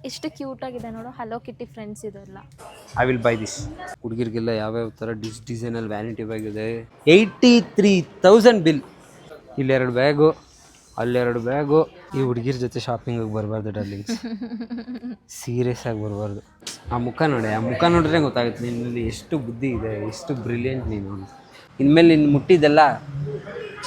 ಎಷ್ಟು ಕ್ಯೂಟ್ ಆಗಿದೆ ನೋಡು. ಹಲೋ ಕಿಟಿ ಫ್ರೆಂಡ್ಸ್ ಇದೆಲ್ಲ. I will buy this. ಹುಡುಗಿರಿಗೆಲ್ಲ ಯಾವ್ಯಾವ ಥರ ಡಿಸೈನಲ್ಲಿ ವ್ಯಾನಿಟಿ ಬ್ಯಾಗ್ ಇದೆ. 83,000 ಬಿಲ್. ಇಲ್ಲೆರಡು ಬ್ಯಾಗು, ಅಲ್ಲೆರಡು ಬ್ಯಾಗು. ಈ ಹುಡುಗಿರ ಜೊತೆ ಶಾಪಿಂಗಿಗೆ ಬರಬಾರ್ದು ಡಾರ್ಲಿಂಗ್ಸ್. ಸೀರಿಯಸ್ ಆಗಿ ಬರಬಾರ್ದು. ಆ ಮುಖ ನೋಡಿ, ಆ ಮುಖ ನೋಡಿದ್ರೆ ಗೊತ್ತಾಗುತ್ತೆ ನಿನ್ನಲ್ಲಿ ಎಷ್ಟು ಬುದ್ಧಿ ಇದೆ, ಎಷ್ಟು ಬ್ರಿಲಿಯಂಟ್ ನೀನು. ಇನ್ಮೇಲೆ ನಿನ್ನ ಮುಟ್ಟಿದ್ದೆಲ್ಲ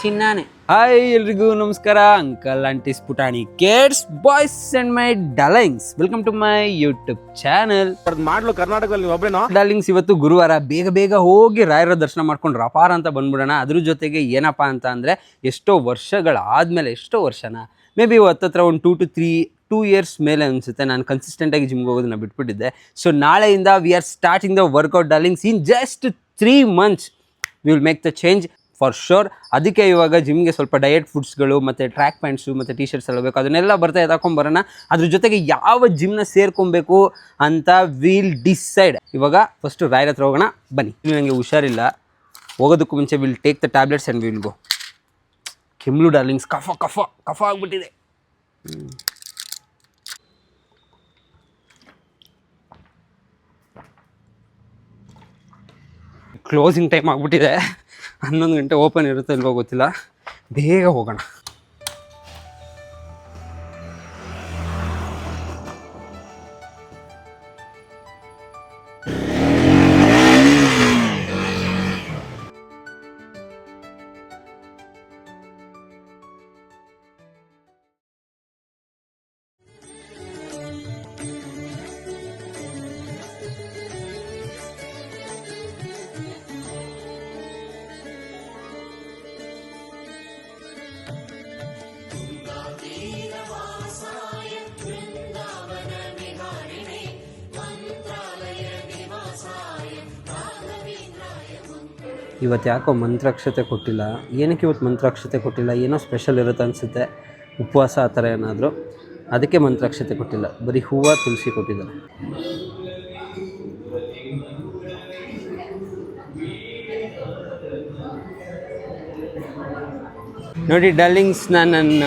ಚಿನ್ನಾನೆ. ಹಾಯ್ ಎಲ್ರಿಗೂ ನಮಸ್ಕಾರ. ಅಂಕಲ್ ಆಂಟೀಸ್ ಪುಟಾಣಿ kids boys and my darlings, welcome to my YouTube channel. ಮಾಡ್ಲು ಕರ್ನಾಟಕದಲ್ಲಿ ಒಬ್ಬರೇನೋ ಡಾರ್ಲಿಂಗ್ಸ್, ಇವತ್ತು ಗುರುವಾರ, ಬೇಗ ಬೇಗ ಹೋಗಿ ರಾಯರ ದರ್ಶನ ಮಾಡ್ಕೊಂಡು ರಪಾರ ಅಂತ ಬಂದ್ಬಿಡೋಣ. ಅದ್ರ ಜೊತೆಗೆ ಏನಪ್ಪಾ ಅಂತ ಅಂದರೆ, ಎಷ್ಟೋ ವರ್ಷಗಳಾದಮೇಲೆ, ಎಷ್ಟೋ ವರ್ಷನ ಮೇ ಬಿ ಹತ್ತತ್ರ ಒಂದು 2 years ಮೇಲೆ ಅನಿಸುತ್ತೆ ನಾನು ಕನ್ಸಿಸ್ಟೆಂಟಾಗಿ ಜಿಮ್ಗೆ ಹೋಗೋದನ್ನ ಬಿಟ್ಬಿಟ್ಟಿದ್ದೆ. ಸೊ ನಾಳೆಯಿಂದ we are starting the workout darlings. In just 3 months we will make the change for sure. ಅದಕ್ಕೆ ಇವಾಗ ಜಿಮ್ಗೆ ಸ್ವಲ್ಪ ಡಯಟ್ ಫುಡ್ಸ್ಗಳು ಮತ್ತು ಟ್ರ್ಯಾಕ್ ಪ್ಯಾಂಟ್ಸು ಮತ್ತು ಟಿ ಶರ್ಟ್ಸ್ ಎಲ್ಲ ಬೇಕು. ಅದನ್ನೆಲ್ಲ ಬರ್ತಾ ಎತ್ತಾಕೊಂಬರೋಣ. ಅದ್ರ ಜೊತೆಗೆ ಯಾವ ಜಿಮ್ನ ಸೇರ್ಕೊಬೇಕು ಅಂತ ವಿಲ್ ಡಿಸೈಡ್. ಇವಾಗ ಫಸ್ಟು ರಾಯರ ಹತ್ರ ಹೋಗೋಣ ಬನ್ನಿ. ನನಗೆ ಹುಷಾರಿಲ್ಲ, ಹೋಗೋದಕ್ಕೂ ಮುಂಚೆ will take the tablets and will go. ಕೆಮ್ಲು ಡಾರ್ಲಿಂಗ್ಸ್, ಕಫ ಆಗ್ಬಿಟ್ಟಿದೆ. ಕ್ಲೋಸಿಂಗ್ ಟೈಮ್ ಆಗಿಬಿಟ್ಟಿದೆ. 11 ಗಂಟೆ ಓಪನ್ ಇರುತ್ತೆ ಇಲ್ವೋ ಗೊತ್ತಿಲ್ಲ. ಬೇಗ ಹೋಗೋಣ. ಇವತ್ತು ಯಾಕೋ ಮಂತ್ರಾಕ್ಷತೆ ಕೊಟ್ಟಿಲ್ಲ. ಏನಕ್ಕೆ ಇವತ್ತು ಮಂತ್ರಾಕ್ಷತೆ ಕೊಟ್ಟಿಲ್ಲ? ಏನೋ ಸ್ಪೆಷಲ್ ಇರುತ್ತೆ ಅನಿಸುತ್ತೆ, ಉಪವಾಸ ಆ ಥರ ಏನಾದರೂ. ಅದಕ್ಕೆ ಮಂತ್ರಾಕ್ಷತೆ ಕೊಟ್ಟಿಲ್ಲ, ಬರೀ ಹೂವು ತುಳಸಿ ಕೊಟ್ಟಿದ್ದಾರೆ. ನೋಡಿ ಡಾರ್ಲಿಂಗ್ಸ್, ನಾನು ನನ್ನ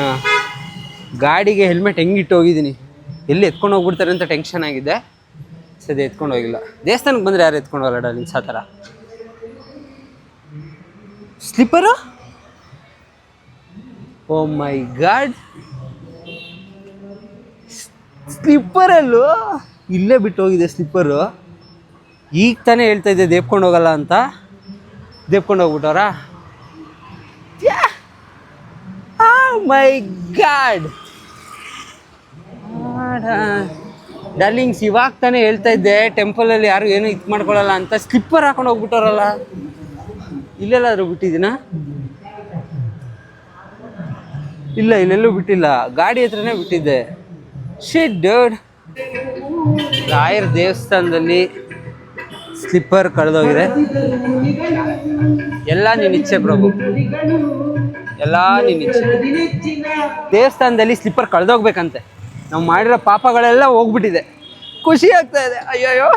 ಗಾಡಿಗೆ ಹೆಲ್ಮೆಟ್ ಹೆಂಗಿಟ್ಟು ಹೋಗಿದ್ದೀನಿ, ಎಲ್ಲಿ ಎತ್ಕೊಂಡು ಹೋಗ್ಬಿಡ್ತಾರೆ ಅಂತ ಟೆನ್ಷನ್ ಆಗಿದೆ. ಸದ್ಯ ಎತ್ಕೊಂಡು ಹೋಗಿಲ್ಲ. ದೇವಸ್ಥಾನಕ್ಕೆ ಬಂದರೆ ಯಾರು ಎತ್ಕೊಂಡು ಹೋಗಲ್ಲ ಡಾರ್ಲಿಂಗ್ಸ್ ಆ ಥರ. ಸ್ಲಿಪ್ಪರು, ಓ ಮೈ ಗಾಡ್, ಸ್ಲಿಪ್ಪರಲ್ಲೂ ಇಲ್ಲೇ ಬಿಟ್ಟು ಹೋಗಿದೆ ಸ್ಲಿಪ್ಪರು. ಈಗ ತಾನೇ ಹೇಳ್ತಾ ಇದ್ದೆ ದೇಪ್ಕೊಂಡು ಹೋಗಲ್ಲ ಅಂತ, ದೇಪ್ಕೊಂಡು ಹೋಗ್ಬಿಟ್ಟವ್ರಾ? ಮೈ ಗಾಡ್ ಡಾರ್ಲಿಂಗ್ಸ್, ಇವಾಗ ತಾನೇ ಹೇಳ್ತಾ ಇದ್ದೆ ಟೆಂಪಲಲ್ಲಿ ಯಾರು ಏನು ಇದು ಮಾಡ್ಕೊಳ್ಳಲ್ಲ ಅಂತ. ಸ್ಲಿಪ್ಪರ್ ಹಾಕೊಂಡು ಹೋಗ್ಬಿಟ್ಟವ್ರಲ್ಲ. ಇಲ್ಲೆಲ್ಲಾದರೂ ಬಿಟ್ಟಿದ್ದೀನಾ? ಇಲ್ಲ, ಇಲ್ಲೆಲ್ಲೂ ಬಿಟ್ಟಿಲ್ಲ, ಗಾಡಿ ಹತ್ರನೇ ಬಿಟ್ಟಿದ್ದೆ. ಶಿಟ್ ಡೂಡ್. ರಾಯರ ದೇವಸ್ಥಾನದಲ್ಲಿ ಸ್ಲಿಪ್ಪರ್ ಕಳೆದೋಗಿದೆ. ಎಲ್ಲ ನಿನ್ನ ಇಚ್ಛೆ ಪ್ರಭು, ಎಲ್ಲ ನಿನ್ನ ಇಚ್ಛೆ. ದೇವಸ್ಥಾನದಲ್ಲಿ ಸ್ಲಿಪ್ಪರ್ ಕಳೆದೋಗ್ಬೇಕಂತೆ. ನಾವು ಮಾಡಿರೋ ಪಾಪಗಳೆಲ್ಲ ಹೋಗ್ಬಿಟ್ಟಿದೆ. ಖುಷಿ ಆಗ್ತಾ ಇದೆ. ಅಯ್ಯಯ್ಯೋ,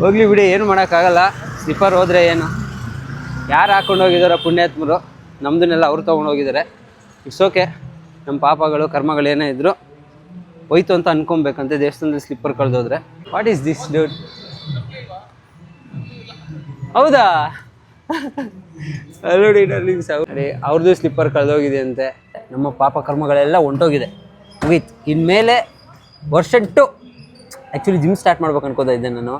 ಹೋಗ್ಲಿ ಬಿಡಿ, ಏನು ಮಾಡೋಕ್ಕಾಗಲ್ಲ. ಸ್ಲಿಪ್ಪರ್ ಹೋದರೆ ಏನು, ಯಾರು ಹಾಕೊಂಡು ಹೋಗಿದಾರೋ ಪುಣ್ಯಾತ್ಮರು, ನಮ್ಮದನ್ನೆಲ್ಲ ಅವ್ರು ತೊಗೊಂಡು ಹೋಗಿದ್ದಾರೆ. It's okay. ನಮ್ಮ ಪಾಪಗಳು ಕರ್ಮಗಳು ಏನೇ ಇದ್ರು ಹೋಯ್ತು ಅಂತ ಅನ್ಕೊಬೇಕಂತೆ ದೇವಸ್ಥಾನದಲ್ಲಿ ಸ್ಲಿಪ್ಪರ್ ಕಳೆದೋದ್ರೆ. What is this dude? ಹೌದಾ? ನೋಡಿ ಡಾರ್ಲಿಂಗ್ಸ್, ಅವ್ರದ್ದು ಸ್ಲಿಪ್ಪರ್ ಕಳೆದೋಗಿದೆ ಅಂತೆ. ನಮ್ಮ ಪಾಪ ಕರ್ಮಗಳೆಲ್ಲ ಹೊಂಟೋಗಿದೆ, ಮುಗೀತು. ಇನ್ಮೇಲೆ ವರ್ಷನ್ 2 ಆ್ಯಕ್ಚುಲಿ ಜಿಮ್ ಸ್ಟಾರ್ಟ್ ಮಾಡ್ಬೇಕು ಅನ್ಕೋತಾ ಇದ್ದೆ ನಾನು.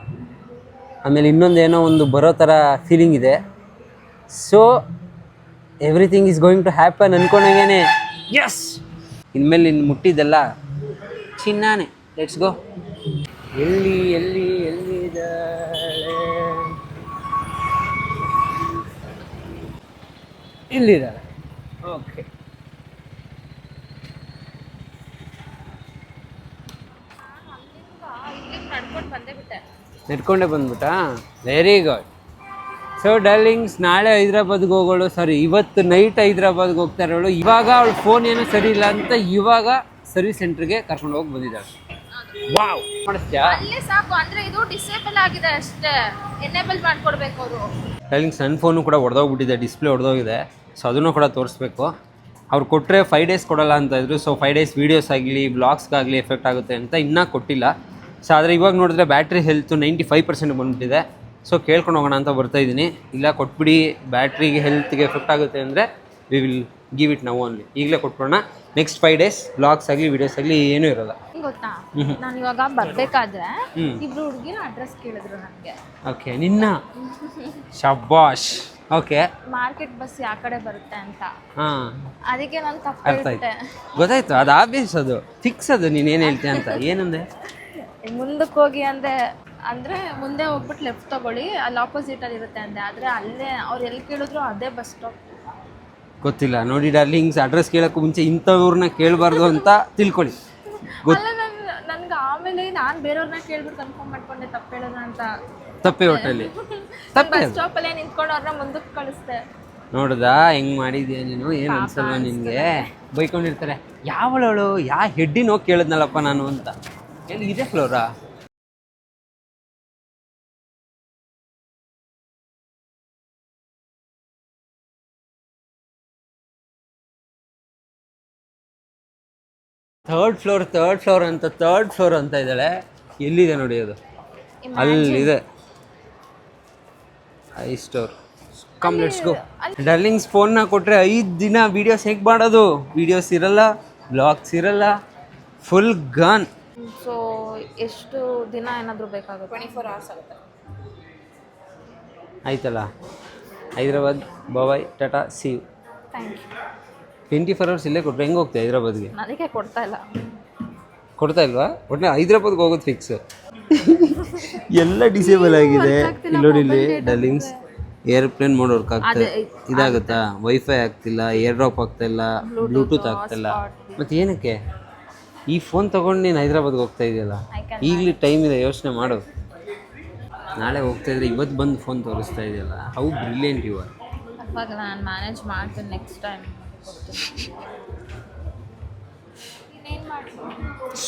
ಆಮೇಲೆ ಇನ್ನೊಂದೇನೋ ಒಂದು ಬರೋ ಥರ ಫೀಲಿಂಗ್ ಇದೆ. So everything is going to happen ಅನ್ಕೊಂಡಂಗೇನೆ. ಎಸ್, ಇನ್ಮೇಲೆ ನಿನ್ನ ಮುಟ್ಟಿದ್ದೆಲ್ಲ ಚಿನ್ನಾನೆ. Let's go. ಇಲ್ಲಿದ್ದಾಳೆ. ಓಕೆ, ನೆಟ್ಕೊಂಡೇ ಬಂದ್ಬಿಟ್ಟಾ? Very good. ಸೊ ಡಾರ್ಲಿಂಗ್ಸ್, ನಾಳೆ ಹೈದ್ರಾಬಾದ್ಗೆ ಹೋಗೋಳು, ಇವತ್ತು ನೈಟ್ ಹೈದ್ರಾಬಾದ್ಗೆ ಹೋಗ್ತಾ ಇರೋಳು. ಇವಾಗ ಅವಳು ಫೋನ್ ಏನೋ ಸರಿ ಇಲ್ಲ ಅಂತ ಇವಾಗ ಸರ್ವಿಸ್ ಸೆಂಟರ್ಗೆ ಕರ್ಕೊಂಡು ಹೋಗಿ ಬಂದಿದ್ದಾಳೆ. ವಾವ್, ಮಾಡಿಸ್ತೀಯಾ? ಅಲ್ಲೇ ಸಾಕು ಅಂದ್ರೆ ಇದು ಡಿಸೇಬಲ್ ಆಗಿದೆ ಅಷ್ಟೇ, ಎನೇಬಲ್ ಮಾಡ್ಕೊಡ್ಬೇಕು ಅವರು. ಡಾರ್ಲಿಂಗ್ಸ್, ನನ್ನ ಫೋನು ಕೂಡ ಹೊಡೆದೋಗ್ಬಿಟ್ಟಿದೆ, ಡಿಸ್ಪ್ಲೇ ಹೊಡೆದೋಗಿದೆ. ಸೊ ಅದನ್ನು ಕೂಡ ತೋರಿಸ್ಬೇಕು. ಅವ್ರು ಕೊಟ್ಟರೆ 5 ಡೇಸ್ ಕೊಡಲ್ಲ ಅಂತ ಇದ್ರು. ಸೊ 5 ಡೇಸ್ ವೀಡಿಯೋಸ್ ಆಗಲಿ ಬ್ಲಾಗ್ಸ್ಗಾಗಲಿ ಎಫೆಕ್ಟ್ ಆಗುತ್ತೆ ಅಂತ ಇನ್ನೂ ಕೊಟ್ಟಿಲ್ಲ. ಸೊ ಆದರೆ ಇವಾಗ ನೋಡಿದ್ರೆ ಬ್ಯಾಟ್ರಿ ಹೆಲ್ತು 95% ಬಂದುಬಿಟ್ಟಿದೆ. ಸೊ ಕೇಳ್ಕೊಂಡು ಹೋಗೋಣ ಅಂತ ಬರ್ತಾಯಿದ್ದೀನಿ. ಇಲ್ಲ ಕೊಟ್ಬಿಡಿ, ಬ್ಯಾಟ್ರಿಗೆ ಹೆಲ್ತ್ಗೆ ಎಫೆಕ್ಟ್ ಆಗುತ್ತೆ ಅಂದರೆ ವಿ ವಿಲ್ ಗಿವ್ ಇಟ್ ನಾವು ಓನ್ಲಿ. ಈಗಲೇ ಕೊಟ್ಬಿಡೋಣ. ನೆಕ್ಸ್ಟ್ 5 ಡೇಸ್ ಬ್ಲಾಗ್ಸ್ ಆಗಲಿ ವೀಡಿಯೋಸ್ ಆಗಲಿ ಏನೂ ಇರೋಲ್ಲ. ಗೊತ್ತಾ, ನಾನು ಇವಾಗ ಬರ್ಬೇಕಾದ್ರೆ ಇಬ್ರು ಹುಡುಗಿನ ಅಡ್ರೆಸ್ ಕೇಳಿದ್ರು ನನಗೆ. ಓಕೆ, ನಿನ್ನ ಶಬ್ಬಾಷ್. ಓಕೆ, ಮಾರ್ಕೆಟ್ ಬಸ್ ಯಾವ ಕಡೆ ಬರುತ್ತೆ ಅಂತ. ಹಾಂ, ಅದಕ್ಕೆ ನಾನು ಅರ್ಥ ಆಯ್ತು, ತಪ್ಪಿಟ್ಟೆ. ಗೊತ್ತಾಯ್ತು. ಅದು ಆಬ್ವಿಯಸ್, ಅದು ಫಿಕ್ಸ್. ಅದು ನೀನು ಏನು ಹೇಳ್ತೀಯ ಅಂತ. ಏನಂದೆ? ಮುಂದಕ್ಕೆ ಹೋಗಿ ಅಂದ್ರೆ ಮುಂದೆ ಹೋಗ್ಬಿಟ್ಟು ಲೆಫ್ಟ್ ತಗೊಳ್ಳಿ, ಅಲ್ಲಿ ಆಪೋಸಿಟಲ್ಲಿ ಇರುತ್ತೆ ಅಂದೆ. ಆದರೆ ಅಲ್ಲೇ ಅವ್ರು ಎಲ್ಲಿ ಕೇಳಿದ್ರು ಅದೇ ಬಸ್ ಸ್ಟಾಪ್. ಗೊತ್ತಿಲ್ಲ ನೋಡಿ ಡಾರ್ಲಿಂಗ್ಸ್, ಅಡ್ರೆಸ್ ಕೇಳೋಕ್ಕೂ ಮುಂಚೆ ಇಂಥವ್ರನ್ನ ಕೇಳಬಾರ್ದು ಅಂತ ತಿಳ್ಕೊಳ್ಳಿ. ಅಲ್ಲ, ನನ್ಗೆ ಆಮೇಲೆ ನಾನು ಬೇರೆಯವ್ರನ್ನ ಕೇಳ್ಬಿಟ್ಟು ಕನ್ಫರ್ಮ್ ಮಾಡ್ಕೊಂಡೆ ತಪ್ಪು ಹೇಳೋಣ ಅಂತ. ತಪ್ಪೆ ಒಟ್ಟಲ್ಲಿ ತಪ್ಪೆ. ಬಸ್ ಸ್ಟಾಪಲ್ಲೇ ನಿಂತ್ಕೊಂಡು ಅವ್ರನ್ನ ಮುಂದಕ್ಕೆ ಕಳಿಸ್ದೆ. ನೋಡ್ದಾ ಹೆಂಗ್ ಮಾಡಿದ್ಯಾ ನೀನು? ಏನು ಅನ್ಸಲ್ವ ನಿನಗೆ? ಬೈಕೊಂಡಿರ್ತಾರೆ, ಯಾವಳವಳು ಹೆಡ್ಡಿನ ಹೋಗಿ ಕೇಳಿದ್ನಲ್ಲಪ್ಪ ನಾನು ಅಂತ. ಎಲ್ಲಿ ಇದೆ ಫ್ಲೋರಾ? ಥರ್ಡ್ ಫ್ಲೋರ್ ಅಂತ ಇದ್ದಾಳೆ. ಎಲ್ಲಿದೆ ನೋಡಿ ಅದು? ಅಲ್ಲಿದೆ I store. Come let's go. Darlings, ಫೋನ್ನ ಕೊಟ್ಟರೆ 5 ದಿನ ವೀಡಿಯೋಸ್ ಹೇಗೆ ಮಾಡೋದು? ವೀಡಿಯೋಸ್ ಇರಲ್ಲ, ಬ್ಲಾಗ್ಸ್ ಇರಲ್ಲ, ಫುಲ್ ಗನ್. ಸೊ ಎಷ್ಟು ದಿನ ಏನಾದರೂ ಬೇಕಾಗುತ್ತೆ? 24 hours ಆಗುತ್ತೆ. ಆಯ್ತಲ್ಲ, Hyderabad bye tata see you. Thank you. 24 hours ಇಲ್ಲೇ ಕೊಟ್ಟರೆ ಹೆಂಗೆ ಹೋಗ್ತೀಯ ಹೈದ್ರಾಬಾದ್ಗೆ? ಅದಕ್ಕೆ ಕೊಡ್ತಾ ಇಲ್ಲ. ಕೊಡ್ತಾ ಇಲ್ವಾ? ಒಟ್ಟಿನ ಹೈದ್ರಾಬಾದ್ಗೆ ಹೋಗೋದು ಫಿಕ್ಸ್. ಎಲ್ಲ ಡಿಸೇಬಲ್ ಆಗಿದೆ. ನೋಡಿ ಇಲ್ಲಿ ಡಾರ್ಲಿಂಗ್ಸ್, ಏರ್ಪ್ಲೇನ್ ಮೋಡ್ ವರ್ಕ್ ಆಗ್ತದೆ, ಇದಾಗುತ್ತಾ? ವೈಫೈ ಆಗ್ತಿಲ್ಲ, ಏರ್ ಡ್ರಾಪ್ ಆಗ್ತಾಯಿಲ್ಲ, ಬ್ಲೂಟೂತ್ ಆಗ್ತಾಯಿಲ್ಲ. ಮತ್ತು ಏನಕ್ಕೆ ಈ ಫೋನ್ ತೊಗೊಂಡು ನೀನು ಹೈದ್ರಾಬಾದ್ಗೆ ಹೋಗ್ತಾ ಇದೆಯಲ್ಲ? ಈಗಲೂ ಟೈಮ್ ಇದೆ, ಯೋಚನೆ ಮಾಡು. ನಾಳೆ ಹೋಗ್ತಾ ಇದ್ರೆ ಇವತ್ತು ಬಂದು ಫೋನ್ ತೋರಿಸ್ತಾ ಇದೆಯಲ್ಲ, ಹೌ ಬ್ರಿಲಿಯಂಟ್ ಯು ಆರ್. ಅವಾಗ ನಾನು ಮ್ಯಾನೇಜ್ ಮಾಡ್ತೀನಿ ನೆಕ್ಸ್ಟ್ ಟೈಮ್.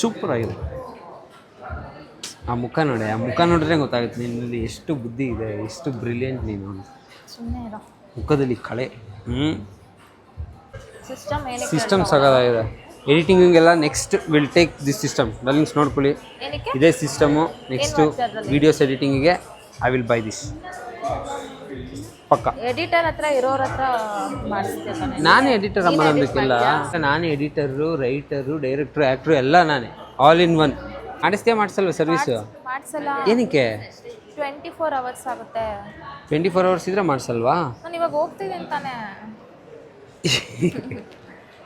ಸೂಪರ್ ಆಗಿದೆ. ಆ ಮುಖ ನೋಡಿ, ಆ ಮುಖ ನೋಡಿದ್ರೆ ಗೊತ್ತಾಗುತ್ತೆ ನಿನ್ನಲ್ಲಿ ಎಷ್ಟು ಬುದ್ಧಿ ಇದೆ, ಎಷ್ಟು ಬ್ರಿಲಿಯಂಟ್ ನೀನು ಅಂತ. ಸುಮ್ಮನೆ ಇರೋ. ಮುಖದಲ್ಲಿ ಕಳೆ. ಸಿಸ್ಟಮ್ ಸಾಕಾಗಿದೆ. ಎಡಿಟಿಂಗಿಗೆಲ್ಲ next will take this system. Darlings ನೋಡ್ಕೊಳ್ಳಿ, ಇದೇ ಸಿಸ್ಟಮು. ನೆಕ್ಸ್ಟು ವೀಡಿಯೋಸ್ ಎಡಿಟಿಂಗಿಗೆ ಐ ವಿಲ್ ಬೈ ದಿಸ್ ಪಕ್ಕ. ಎಡಿಟರ್ ಹತ್ರ ಇರೋರ ಹತ್ರ ಮಾಡಿಸ್ತೀನಿ. ನಾನೇ ಎಡಿಟರ್ ಅಮ್ಮ ಅನ್ನೋದಕ್ಕಿಲ್ಲ. ನಾನೇ ಎಡಿಟರು, ರೈಟರು, ಡೈರೆಕ್ಟ್ರು, ಆ್ಯಕ್ಟ್ರು ಎಲ್ಲ ನಾನೇ, ಆಲ್ ಇನ್ ಒನ್. ಮಾಡಿಸಲ್ವ ಸರ್ವಿಸು? ಮಾಡಿಸಲ್ಲ. ಏನಕ್ಕೆ? 24 hours ಆಗುತ್ತೆ. 24 hours ಇದ್ರೆ ಮಾಡಿಸಲ್ವಾ? ನಾನು ಇವಾಗ ಹೋಗ್ತೀನಿ ಅಂತಾನೆ.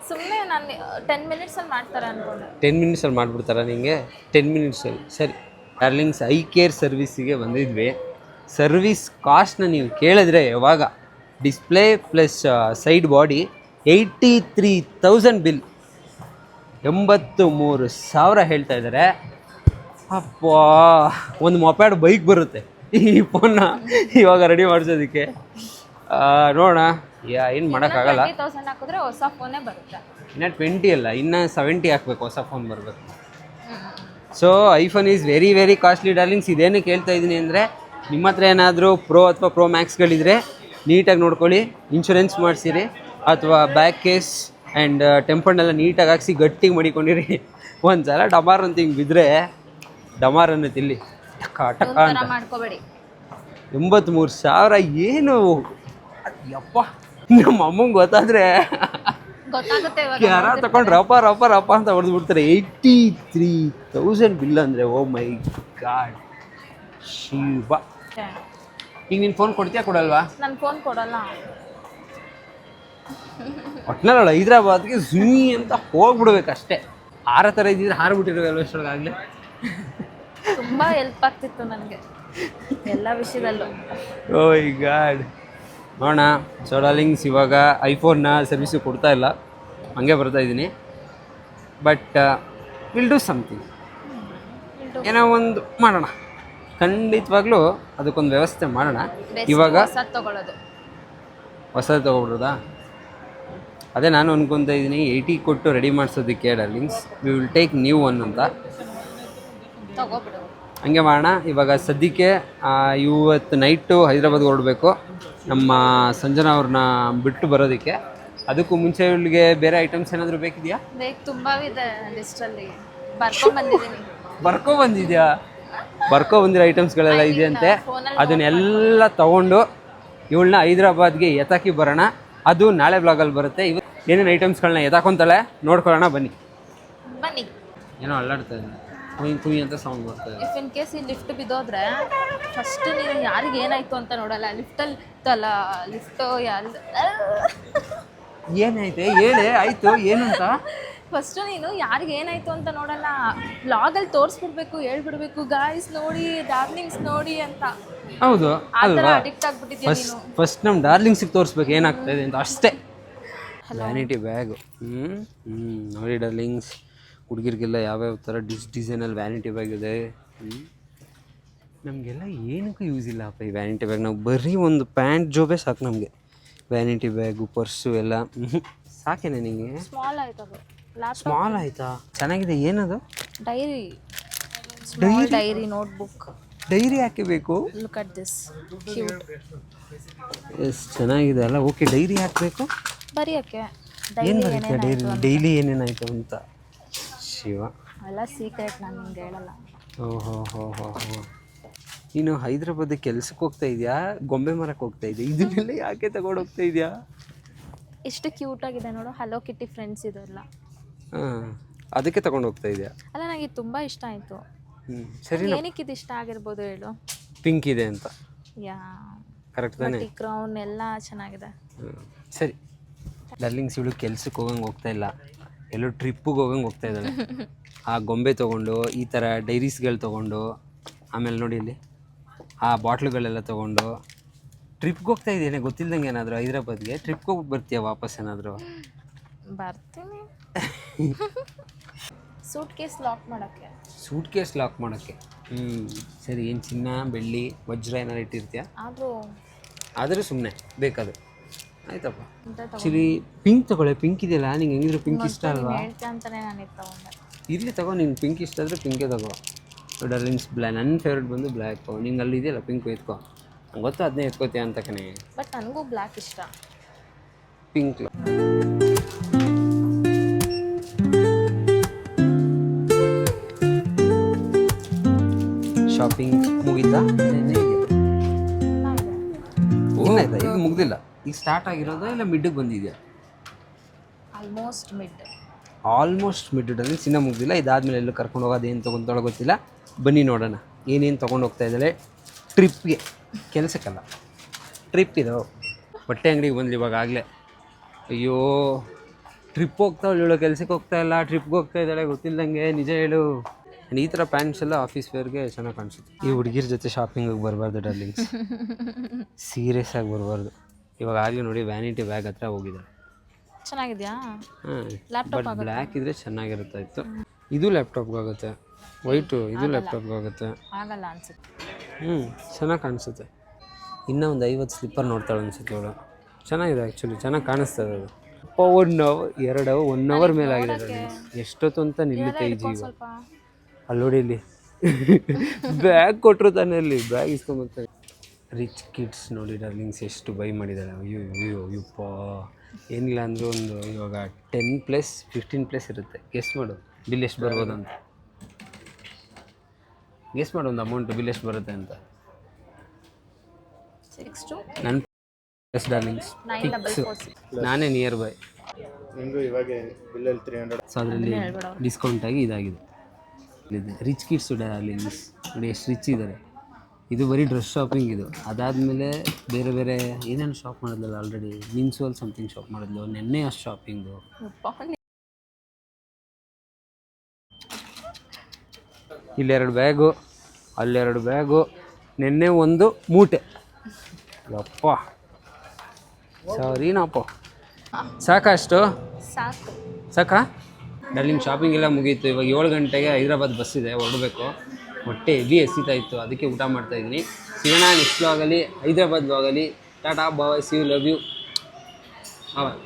ಸುಮ್ಮನೆ ನಾನು 10 minutesಲ್ಲಿ ಮಾಡ್ತಾರೆ ಅಂದ್ಕೊಂಡೆ. 10 minutesಲ್ಲಿ ಮಾಡಿಬಿಡ್ತಾರಾ ನಿಮಗೆ? 10 minutesಲ್ಲಿ ಸರಿ. ಡಾರ್ಲಿಂಗ್ಸ್, ಐ ಕೇರ್ ಸರ್ವಿಸಿಗೆ ಬಂದಿದ್ವಿ. ಸರ್ವಿಸ್ ಕಾಸ್ಟ್ನ ನೀವು ಕೇಳಿದ್ರೆ ಯಾವಾಗ display plus side body 83,000 bill, 83,000 ಹೇಳ್ತಾ ಇದ್ದಾರೆ. ಅಪ್ಪ, ಒಂದು ಮೊಪ್ಯಾಡ್ ಬೈಕ್ ಬರುತ್ತೆ ಈ ಫೋನ್ನ ಇವಾಗ ರೆಡಿ ಮಾಡಿಸೋದಕ್ಕೆ. ನೋಡೋಣ, ಏನು ಮಾಡೋಕ್ಕಾಗಲ್ಲ. 20,000 ಹಾಕಿದ್ರೆ ಹೊಸ ಫೋನೇ ಬರುತ್ತೆ. ಇನ್ನು 20 ಅಲ್ಲ, ಇನ್ನು 70 ಹಾಕಬೇಕು, ಹೊಸ ಫೋನ್ ಬರಬೇಕು. So iPhone is very very costly darlings. ಇದೇನು ಕೇಳ್ತಾ ಇದ್ದೀನಿ ಅಂದರೆ, ನಿಮ್ಮ ಹತ್ರ ಏನಾದರೂ ಪ್ರೋ ಅಥವಾ ಪ್ರೋ ಮ್ಯಾಕ್ಸ್ಗಳಿದ್ರೆ ನೀಟಾಗಿ ನೋಡ್ಕೊಳ್ಳಿ, ಇನ್ಶೂರೆನ್ಸ್ ಮಾಡಿಸಿರಿ, ಅಥವಾ ಬ್ಯಾಕ್ ಕೇಸ್ ಆ್ಯಂಡ್ ಟೆಂಪರ್ನೆಲ್ಲ ನೀಟಾಗಿ ಹಾಕ್ಸಿ ಗಟ್ಟಿಗೆ ಮಡಿಕೊಂಡಿರಿ. ಒಂದು ಸಲ ಡಮಾರ್ ಅಂತ ಹಿಂಗೆ ಬಿದ್ದರೆ ಡಮಾರ್ ಅನ್ನೋದು ಇಲ್ಲಿ ಟಕ ಟಕ ಅಂತ. ಮಾಡ್ಕೋಬೇಡಿ. 83,000 ಏನು ಯಪ್ಪ, ನಮ್ಮ ಅಮ್ಮಂಗೆ ಗೊತ್ತಾದರೆ ಗೊತ್ತಾಗುತ್ತೆ. ಯಾರ ತಗೊಂಡು ರಪ ಅಂತ ಹೊಡೆದು ಬಿಡ್ತಾರೆ. 83,000 ಬಿಲ್ ಅಂದರೆ ಓ ಮೈ ಗಾಡ್ ಶಿವ. ಈಗ ನೀನು ಫೋನ್ ಕೊಡ್ತೀಯಾ ಕೊಡಲ್ವಾ? ನನ್ನ ಫೋನ್ ಕೊಡಲ್ಲ. ಒಟ್ನಲ್ಲ ಹೈದ್ರಾಬಾದ್ಗೆ ಝೀ ಅಂತ ಹೋಗ್ಬಿಡ್ಬೇಕಷ್ಟೇ. ಹಾರ ಥರ ಇದ್ದಿದ್ರೆ ಹಾರಿಬಿಟ್ಟಿರೋ ಎಷ್ಟೊಳಗಾಗಲೇ. ತುಂಬ ಹೆಲ್ಪ್ ಆಗ್ತಿತ್ತು ನನಗೆ ಎಲ್ಲ ವಿಷಯದಲ್ಲೂ. Oh my God. ನೋಡೋಣ. ಸೊ ಡಾರ್ಲಿಂಗ್ಸ್, ಇವಾಗ ಐಫೋನ್ನ ಸರ್ವಿಸು ಕೊಡ್ತಾ ಇಲ್ಲ, ಹಂಗೆ ಬರ್ತಾಯಿದ್ದೀನಿ. But will do something. ಏನೋ ಒಂದು ಮಾಡೋಣ, ಖಂಡಿತವಾಗ್ಲೂ ಅದಕ್ಕೊಂದು ವ್ಯವಸ್ಥೆ ಮಾಡೋಣ. ಇವಾಗ ಹೊಸದು ತೊಗೊಬಿಡೋದಾ? ಅದೇ ನಾನು ಅನ್ಕೊತಾ ಇದ್ದೀನಿ 80 ಕೊಟ್ಟು ರೆಡಿ ಮಾಡಿಸೋದಕ್ಕೆ darlings. We will take new one ಅಂತ. ಹಂಗೆ ಮಾಡೋಣ. ಇವಾಗ ಸದ್ಯಕ್ಕೆ ಇವತ್ತು ನೈಟು ಹೈದ್ರಾಬಾದ್ಗೆ ಹೊರಡಬೇಕು ನಮ್ಮ ಸಂಜನಾ ಅವ್ರನ್ನ ಬಿಟ್ಟು ಬರೋದಕ್ಕೆ. ಅದಕ್ಕೂ ಮುಂಚೆ ಇವಳಿಗೆ ಬೇರೆ ಐಟಮ್ಸ್ ಏನಾದರೂ ಬೇಕಿದೆಯಾ? ಬೇಕು, ತುಂಬಾ ಇದೆ ಲಿಸ್ಟಲ್ಲಿ, ಬರ್ಕೊಂಡ್ಬಂದಿದ್ದೀನಿ. ಬರ್ಕೊಬಂದಿದ್ಯಾ? ಬರ್ಕೊಬಂದಿರೋ ಐಟಮ್ಸ್ಗಳೆಲ್ಲ ಇದೆಯಂತೆ. ಅದನ್ನೆಲ್ಲ ತೊಗೊಂಡು ಇವಳನ್ನ ಹೈದ್ರಾಬಾದ್ಗೆ ಎತ್ತಾಕಿ ಬರೋಣ. ಅದು ನಾಳೆ ಬ್ಲಾಗಲ್ಲಿ ಬರುತ್ತೆ. ಇವತ್ತು ಏನೇನು ಐಟಮ್ಸ್ಗಳನ್ನ ಎತ್ತಾಕೊಂತಾಳೆ ನೋಡ್ಕೊಳ್ಳೋಣ ಬನ್ನಿ. ಬನ್ನಿ. ಏನೋ ಅಲ್ಲಾಡ್ತಾ ಇದೆ, ಕುಯ್ ಕುಯ್ ಅಂತ ಸೌಂಡ್ ಬರ್ತಾ ಇದೆ. ಇಫ್ ಇನ್ ಕೇಸ್ ಈ ಲಿಫ್ಟ್ ಬಿದ್ದೋದ್ರೆ ಫಸ್ಟ್ ನೀನು ಯಾರಿಗೆ ಏನಾಯ್ತು ಅಂತ ನೋಡಲ್ಲ. ಲಿಫ್ಟಲ್ಲಿ ಇತ್ತಲ್ಲ, ಲಿಫ್ಟು ಏನಾಯ್ತು ಹೇಳಿ, ಆಯ್ತು ಏನು ಅಂತ ಫಸ್ಟು ನೀನು ಯಾರಿಗೆ ಏನಾಯ್ತು ಅಂತ ನೋಡಲ್ಲ, ಬ್ಲಾಗಲ್ಲಿ ತೋರಿಸ್ಬಿಡ್ಬೇಕು, ಹೇಳ್ಬಿಡ್ಬೇಕು ಗಾಯ್ಸ್ ನೋಡಿ, ಡಾರ್ಲಿಂಗ್ಸ್ ನೋಡಿ ಅಂತ. ಹೌದು ಆ ಥರ ಅಲ್ವಾ? ಅಡಿಕ್ಟ್ ಆಗ್ಬಿಟ್ಟಿದ್ಯಾ ನೀನು. ಫಸ್ಟ್ ನಮ್ಮ ಡಾರ್ಲಿಂಗ್ಸಿಗೆ ತೋರಿಸ್ಬೇಕು ಏನಾಗ್ತಾ ಇದೆ ಅಂತ ಅಷ್ಟೇ. ವ್ಯಾನಿಟಿ ಬ್ಯಾಗು ನೋಡಿ ಡಾರ್ಲಿಂಗ್ಸ್, ಹುಡುಗಿರಿಗೆಲ್ಲ ಯಾವ್ಯಾವ ಥರ ಡಿಸೈನಲ್ಲಿ ವ್ಯಾನಿಟಿ ಬ್ಯಾಗ್ ಇದೆ. ನಮಗೆಲ್ಲ ಏನಕ್ಕೂ ಯೂಸ್ ಇಲ್ಲ ಅಪ್ಪ ಈ ವ್ಯಾನಿಟಿ ಬ್ಯಾಗ್. ನಾವು ಬರೀ ಒಂದು ಪ್ಯಾಂಟ್ ಜೋಬೇ ಸಾಕು ನಮಗೆ. ವ್ಯಾನಿಟಿ ಬ್ಯಾಗು ಪರ್ಸು ಎಲ್ಲ ಸಾಕೇನೆ ನಿಮಗೆ? ಸ್ಮಾಲ್ ಆಯ್ತದು. ಸ್ಮಾಲ್ ಆಯಿತಾ? ಚೆನ್ನಾಗಿದೆ. ಏನದು? Diary, small diary notebook. Diary ಯಾಕೆ ಬೇಕು? Look at this, cute. Yes ಚೆನ್ನಾಗಿದೆ ಅಲ್ಲ. ಓಕೆ, ಡೈರಿ ಹಾಕಬೇಕು. ಬರೆಯೋಕ್ಕೆ ಏನು ಬರುತ್ತೆ ಡೈರಿ? ಡೈಲಿ ಏನೇನಾಯಿತು ಅಂತ? ಶಿವ, ಎಲ್ಲ ಸೀಕ್ರೆಟ್, ನಾನು ನಿಮ್ಗೆ ಹೇಳಲ್ಲ. ಓಹೋ ಹೋ ಹೋ ಹೋ. ನೀನು ಹೈದ್ರಾಬಾದ್ ಕೆಲ್ಸಕ್ಕೆ ಹೋಗ್ತಾ ಇದೆಯಾ, ಗೊಂಬೆ ಮರಕ್ಕೆ ಹೋಗ್ತಾ ಇದೆಯಾ? ಇದನ್ನೆಲ್ಲ ಯಾಕೆ ತಗೊಂಡು ಹೋಗ್ತಾ ಇದೆಯಾ? ಎಷ್ಟು ಕ್ಯೂಟಾಗಿದೆ ನೋಡು, ಹಲೋ ಕಿಟಿ ಫ್ರೆಂಡ್ಸ್ ಇದೆಲ್ಲ. ಹಾಂ, ಅದಕ್ಕೆ ತಗೊಂಡು ಹೋಗ್ತಾ ಇದೆಯಾ? ಅಲ್ಲ, ನನಗೆ ಇದು ತುಂಬ ಇಷ್ಟ ಆಯಿತು. ಸರಿ, ಏನಕ್ಕೆ ಇದು ಇಷ್ಟ ಆಗಿರ್ಬೋದು ಹೇಳು? ಪಿಂಕ್ ಇದೆ ಅಂತ. ಯಾ, ಕರೆಕ್ಟ್ ತಾನೆ? ಕ್ರೌನ್ ಎಲ್ಲ ಚೆನ್ನಾಗಿದೆ. ಸರಿ ಡಾರ್ಲಿಂಗ್ಸ್, ಇವಳು ಕೆಲ್ಸಕ್ಕೆ ಹೋಗಂಗೆ ಹೋಗ್ತಾ ಇಲ್ಲ, ಎಲ್ಲೋ ಟ್ರಿಪ್ಪಿಗೆ ಹೋಗಂಗೆ ಹೋಗ್ತಾ ಇದ್ದಾಳೆ. ಆ ಗೊಂಬೆ ತೊಗೊಂಡು, ಈ ಥರ ಡೈರೀಸ್ಗಳು ತೊಗೊಂಡು, ಆಮೇಲೆ ನೋಡಿ ಇಲ್ಲಿ ಆ ಬಾಟ್ಲುಗಳೆಲ್ಲ ತೊಗೊಂಡು ಟ್ರಿಪ್ಗೆ ಹೋಗ್ತಾ ಇದ್ದೇನೆ ಗೊತ್ತಿಲ್ದಂಗೆ. ಏನಾದರೂ ಹೈದ್ರಾಬಾದ್ಗೆ ಟ್ರಿಪ್ಗೆ ಹೋಗಿ ಬರ್ತೀಯಾ ವಾಪಸ್ ಏನಾದರೂ? ಬರ್ತೀನಿ. ಸೂಟ್ ಕೇಸ್ ಲಾಕ್ ಮಾಡೋಕ್ಕೆ. ಸೂಟ್ ಕೇಸ್ ಲಾಕ್ ಮಾಡೋಕ್ಕೆ? ಸರಿ. ಏನು ಚಿನ್ನ ಬೆಳ್ಳಿ ವಜ್ರ ಏನಾರು ಇಟ್ಟಿರ್ತೀಯಾ? ಆದರೂ ಸುಮ್ಮನೆ ಬೇಕಾದ್ರೆ ಆಯ್ತಪ್ಪ. Actually pink ತಗೊಳ್ಳೆ. ಪಿಂಕ್ ಇದೆಯಲ್ಲ, ನಿಂಗೆ ಹೆಂಗಿದ್ರು ಪಿಂಕ್ ಇಷ್ಟ ಅಲ್ವಾ? ಅಂತಾನೆ ನಾನು ಇದು ತಗೊಂಡೆ. ಇರಲಿ ತಗೋ, ನಿಂಗೆ ಪಿಂಕ್ ಇಷ್ಟ ಆದರೆ ಪಿಂಕೇ ತಗೋ. ಡಾರ್ಲಿಂಗ್ಸ್ ನನ್ನ ಫೇವ್ರೇಟ್ ಬಂದು ಬ್ಲ್ಯಾಕು. ನಿಂಗೆ ಅಲ್ಲಿ ಇದೆಯಲ್ಲ ಪಿಂಕ್ ಎತ್ಕೋ. ನಂಗೆ ಗೊತ್ತು ಅದನ್ನೇ ಎತ್ಕೋತೀಯ ಅಂತ ಕಣೆ. ಬಟ್ ನನಗೂ ಬ್ಲ್ಯಾಕ್ ಇಷ್ಟ. ಪಿಂಕ್ ಶಾಪಿಂಗ್ ಮುಗೀತಾ? ಏನಾಯ್ತಾ? ಈಗ ಮುಗ್ದಿಲ್ಲ, ಈಗ ಸ್ಟಾರ್ಟ್ ಆಗಿರೋದಾ ಇಲ್ಲ ಮಿಡ್ಗೆ ಬಂದಿದೆಯಾ? ಆಲ್ಮೋಸ್ಟ್ ಮಿಡ್ ಅಂದರೆ ಚಿನ್ನ ಮುಗ್ದಿಲ್ಲ. ಇದಾದಮೇಲೆ ಎಲ್ಲೂ ಕರ್ಕೊಂಡು ಹೋಗೋದು ಏನು ತೊಗೊಂಡೊಳಗೆ ಗೊತ್ತಿಲ್ಲ. ಬನ್ನಿ ನೋಡೋಣ ಏನೇನು ತೊಗೊಂಡು ಹೋಗ್ತಾ ಇದ್ದಾಳೆ ಟ್ರಿಪ್ಗೆ. ಕೆಲಸಕ್ಕಲ್ಲ, ಟ್ರಿಪ್ ಇದು. ಬಟ್ಟೆ ಅಂಗಡಿಗೆ ಬಂದ್ಲಿ ಇವಾಗ ಆಗಲೇ. ಅಯ್ಯೋ, ಟ್ರಿಪ್ ಹೋಗ್ತಾವಳು ಇವಳು, ಕೆಲ್ಸಕ್ಕೆ ಹೋಗ್ತಾ ಇಲ್ಲ, ಟ್ರಿಪ್ಗೆ ಹೋಗ್ತಾ ಇದ್ದಾಳೆ ಗೊತ್ತಿಲ್ಲದಂಗೆ. ನಿಜ ಹೇಳು. ಈ ಥರ ಪ್ಯಾಂಟ್ಸ್ ಎಲ್ಲ ಆಫೀಸ್ ವೇರ್ಗೆ ಚೆನ್ನಾಗಿ ಕಾಣಿಸುತ್ತೆ. ಈ ಹುಡುಗಿರ ಜೊತೆ ಶಾಪಿಂಗಿಗೆ ಬರಬಾರ್ದು ಡಾರ್ಲಿಂಗ್ಸ್, ಸೀರಿಯಸ್ ಆಗಿ ಬರಬಾರ್ದು. ಇವಾಗ ಆಗಲೇ ನೋಡಿ ವ್ಯಾನಿಟಿ ಬ್ಯಾಗ್ ಹತ್ರ ಹೋಗಿದ್ದಾರೆ. ಚೆನ್ನಾಗಿದೆಯಾ? ಬಟ್ ಬ್ಲ್ಯಾಕ್ ಇದ್ರೆ ಚೆನ್ನಾಗಿರುತ್ತೆ. ಇತ್ತು ಇದು ಲ್ಯಾಪ್ಟಾಪ್ಗೆ ಆಗುತ್ತೆ, ವೈಟು ಇದು ಲ್ಯಾಪ್ಟಾಪ್ಗೆ ಆಗುತ್ತೆ. ಆಗಲ್ಲ ಅನ್ಸುತ್ತೆ. ಚೆನ್ನಾಗಿ ಕಾಣಿಸುತ್ತೆ. ಇನ್ನೂ ಒಂದು 50 ಸ್ಲಿಪ್ಪರ್ ನೋಡ್ತಾಳೆ ಅನ್ಸುತ್ತೆ ಅವಳು. ಚೆನ್ನಾಗಿದೆ ಆ್ಯಕ್ಚುಲಿ, ಚೆನ್ನಾಗಿ ಕಾಣಿಸ್ತದೆ ಅದು. 1 ಅವರ್ ಮೇಲೆ ಆಗಿದೆ. ಎಷ್ಟೊತ್ತು ಅಂತ ನಿಲ್ಲುತ್ತೆ ಈ ಜೀವ. ಅಲ್ಲಿ ನೋಡಿ, ಇಲ್ಲಿ ಬ್ಯಾಗ್ ಕೊಟ್ಟರು ತಾನೇ, ಅಲ್ಲಿ ಬ್ಯಾಗ್ ಇಸ್ಕೊಂಬರ್ತಾರೆ. ರಿಚ್ ಕಿಡ್ಸ್ ನೋಡಿ ಡಾರ್ಲಿಂಗ್ಸ್ ಎಷ್ಟು ಬೈ ಮಾಡಿದ್ದಾಳೆ. ಅಯ್ಯಪ್ಪ, ಏನಿಲ್ಲ ಅಂದರೂ ಒಂದು ಇವಾಗ 10+ 15+ ಇರುತ್ತೆ. ಗೆಸ್ ಮಾಡು ಬಿಲ್ ಎಷ್ಟು ಬರ್ಬೋದು ಅಂತ. ಗೆಸ್ ಮಾಡು ಒಂದು ಅಮೌಂಟ್, ಬಿಲ್ ಎಷ್ಟು ಬರುತ್ತೆ ಅಂತ. 6 to ನನ್ನ ಪ್ಲಸ್ ಡಾರ್ಲಿಂಗ್ಸ್, ನಾನೇ ನಿಯರ್ ಬೈ. ಸೊ ಅದರಲ್ಲಿ ಡಿಸ್ಕೌಂಟ್ ಆಗಿ ಇದಾಗಿದೆ. ರಿಚ್ ಕಿಡ್ಸ್ ಡಾರ್ಲಿಂಗ್ಸ್ ನೋಡಿ ಎಷ್ಟು ರಿಚ್ ಇದ್ದಾರೆ. ಇದು ಬರೀ ಡ್ರೆಸ್ ಶಾಪಿಂಗ್ ಇದು. ಅದಾದಮೇಲೆ ಬೇರೆ ಬೇರೆ ಏನೇನು ಶಾಪ್ ಮಾಡಿದ್ಲಲ್ಲ ಆಲ್ರೆಡಿ. ಮಿನ್ಸೋಲ್ ಸಮಥಿಂಗ್ ಶಾಪ್ ಮಾಡಿದ್ಲು ನೆನ್ನೆ. ಅಷ್ಟು ಶಾಪಿಂಗು. ಇಲ್ಲೆರಡು ಬ್ಯಾಗು, ಅಲ್ಲೆರಡು ಬ್ಯಾಗು, ನೆನ್ನೆ ಒಂದು ಮೂಟೆ. ಅಪ್ಪ ಸಾರಿನಪ್ಪ. ಸಾಕಾ ಅಷ್ಟು? ಸಾಕಾ ಡಾರ್ಲಿಂಗ್? ಶಾಪಿಂಗ್ ಎಲ್ಲ ಮುಗೀತು. ಇವಾಗ 7 ಗಂಟೆಗೆ ಹೈದ್ರಾಬಾದ್ ಬಸ್ ಇದೆ, ಹೊರಡಬೇಕು. ಹೊಟ್ಟೆ ಹೆವಿ ಎಸಿತಾ ಇತ್ತು, ಅದಕ್ಕೆ ಊಟ ಮಾಡ್ತಾಯಿದ್ದೀನಿ. ಸಿಗೋಣ ನೆಕ್ಸ್ಟ್ ವ್ಲಾಗಲ್ಲಿ, ಹೈದ್ರಾಬಾದ್ ವ್ಲಾಗಲ್ಲಿ. Tata bye, see you, love you, bye.